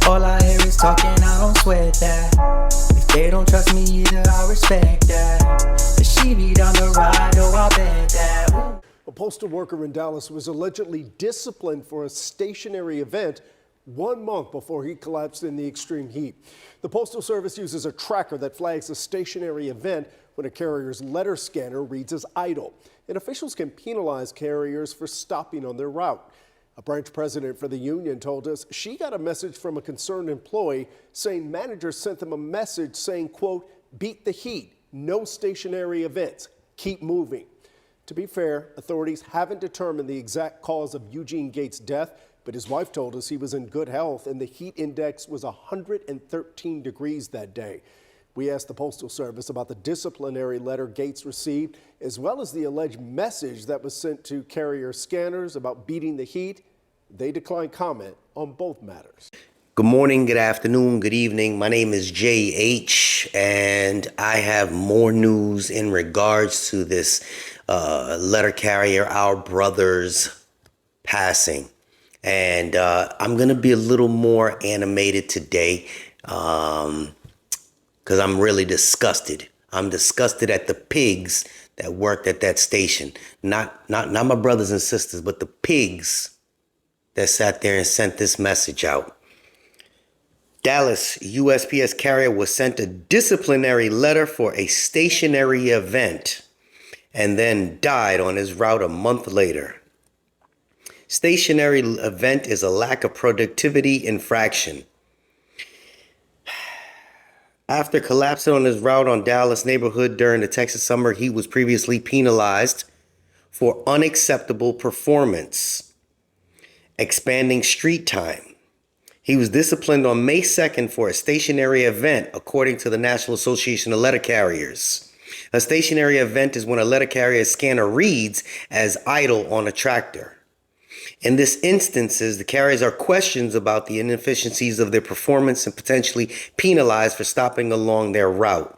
All I hear is talking, I don't sweat that. If they don't trust me either, I respect that. But she be down the ride, oh, I bet that. Ooh. A postal worker in Dallas was allegedly disciplined for a stationary event 1 month before he collapsed in the extreme heat. The Postal Service uses a tracker that flags a stationary event when a carrier's letter scanner reads as idle. And officials can penalize carriers for stopping on their route. A branch president for the union told us she got a message from a concerned employee saying managers sent them a message saying, quote, beat the heat, no stationary events, keep moving. To be fair, authorities haven't determined the exact cause of Eugene Gates' death, but his wife told us he was in good health and the heat index was 113 degrees that day. We asked the Postal Service about the disciplinary letter Gates received, as well as the alleged message that was sent to carrier scanners about beating the heat. They declined comment on both matters. Good morning, good afternoon, good evening. My name is JH, and I have more news in regards to this letter carrier, our brother's passing. And I'm going to be a little more animated today because I'm really disgusted. I'm disgusted at the pigs that worked at that station. Not my brothers and sisters, but the pigs that sat there and sent this message out. Dallas USPS Carrier was sent a disciplinary letter for a stationary event and then died on his route a month later. Stationary event is a lack of productivity infraction. After collapsing on his route on Dallas neighborhood during the Texas summer, he was previously penalized for unacceptable performance, expanding street time. He was disciplined on May 2nd for a stationary event, according to the National Association of Letter Carriers. A stationary event is when a letter carrier scanner reads as idle on a tractor. In this instances, the carriers are questioned about the inefficiencies of their performance and potentially penalized for stopping along their route.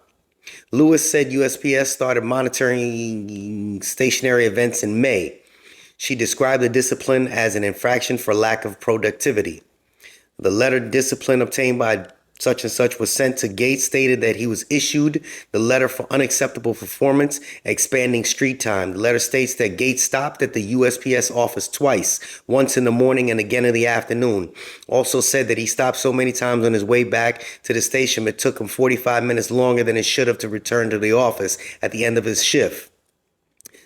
Lewis said USPS started monitoring stationary events in May. She described the discipline as an infraction for lack of productivity. The letter discipline obtained by such and such was sent to Gates, stated that he was issued the letter for unacceptable performance, expanding street time. The letter states that Gates stopped at the USPS office twice, once in the morning and again in the afternoon. Also said that he stopped so many times on his way back to the station, it took him 45 minutes longer than it should have to return to the office at the end of his shift.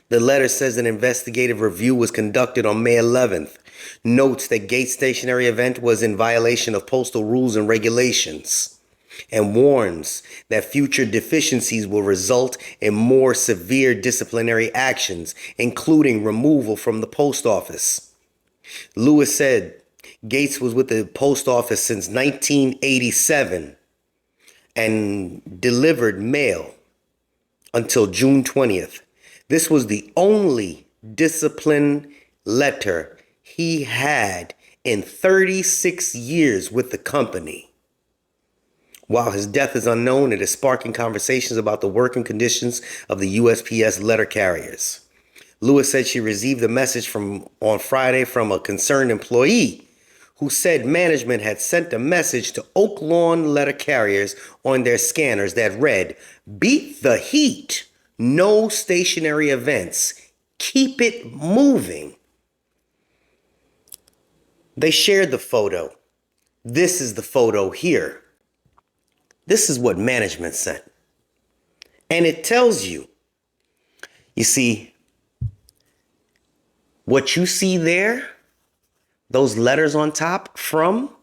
The letter says an investigative review was conducted on May 11th. Notes that Gates' stationary event was in violation of postal rules and regulations, and warns that future deficiencies will result in more severe disciplinary actions, including removal from the post office. Lewis said Gates was with the post office since 1987 and delivered mail until June 20th. This was the only discipline letter he had in 36 years with the company. While his death is unknown, it is sparking conversations about the working conditions of the USPS letter carriers. Lewis said she received a message on Friday from a concerned employee who said management had sent a message to Oak Lawn letter carriers on their scanners that read, "Beat the heat. No stationary events. Keep it moving." They shared the photo. This is the photo here. This is what management sent. And it tells you, you see, what you see there, those letters on top from,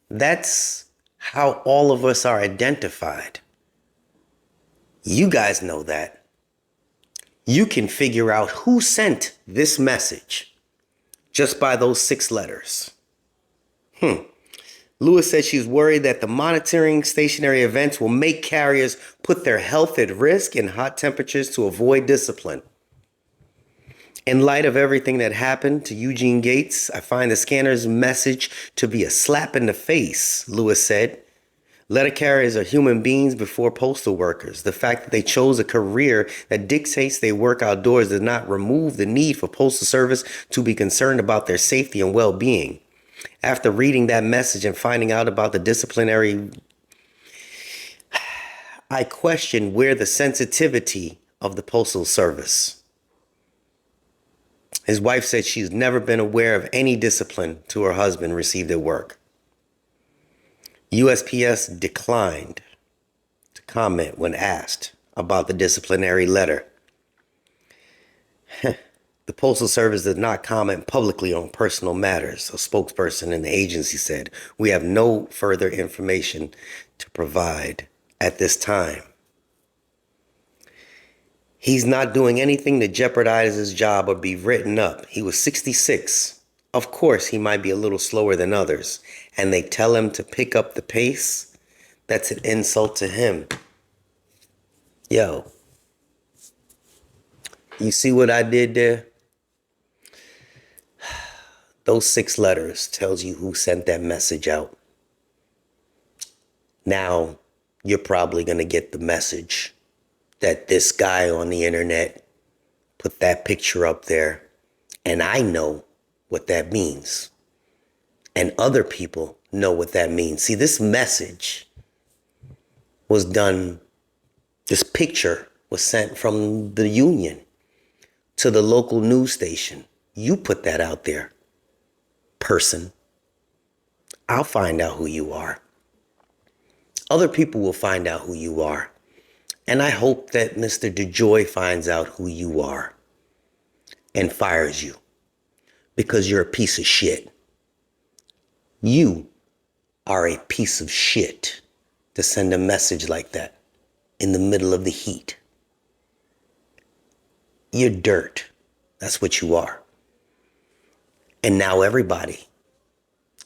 that's how all of us are identified. You guys know that. You can figure out who sent this message just by those 6 letters. Lewis said she's worried that the monitoring stationary events will make carriers put their health at risk in hot temperatures to avoid discipline. In light of everything that happened to Eugene Gates, I find the scanner's message to be a slap in the face, Lewis said. Letter carriers are human beings before postal workers. The fact that they chose a career that dictates they work outdoors does not remove the need for postal service to be concerned about their safety and well-being. After reading that message and finding out about the disciplinary, I question where the sensitivity of the Postal Service. His wife said she's never been aware of any discipline to her husband received at work. USPS declined to comment when asked about the disciplinary letter. The Postal Service does not comment publicly on personal matters, a spokesperson in the agency said. We have no further information to provide at this time. He's not doing anything to jeopardize his job or be written up. He was 66. Of course, he might be a little slower than others, and they tell him to pick up the pace. That's an insult to him. Yo, you see what I did there? Those 6 letters tells you who sent that message out. Now, you're probably going to get the message that this guy on the internet put that picture up there. And I know what that means. And other people know what that means. See, this message was done, this picture was sent from the union to the local news station. You put that out there, person. I'll find out who you are. Other people will find out who you are. And I hope that Mr. DeJoy finds out who you are and fires you because you're a piece of shit. You are a piece of shit to send a message like that in the middle of the heat. You're dirt. That's what you are. And now everybody,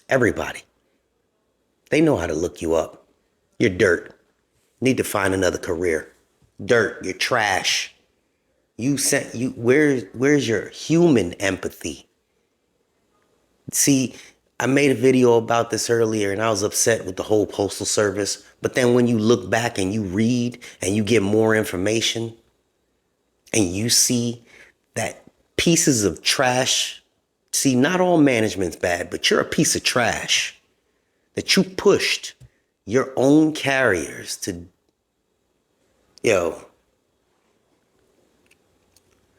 they know how to look you up. You're dirt. Need to find another career. Dirt, you're trash. Where's your human empathy? See, I made a video about this earlier and I was upset with the whole Postal Service. But then when you look back and you read and you get more information and you see that pieces of trash, see, not all management's bad, but you're a piece of trash that you pushed your own carriers to, yo,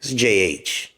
this is JH.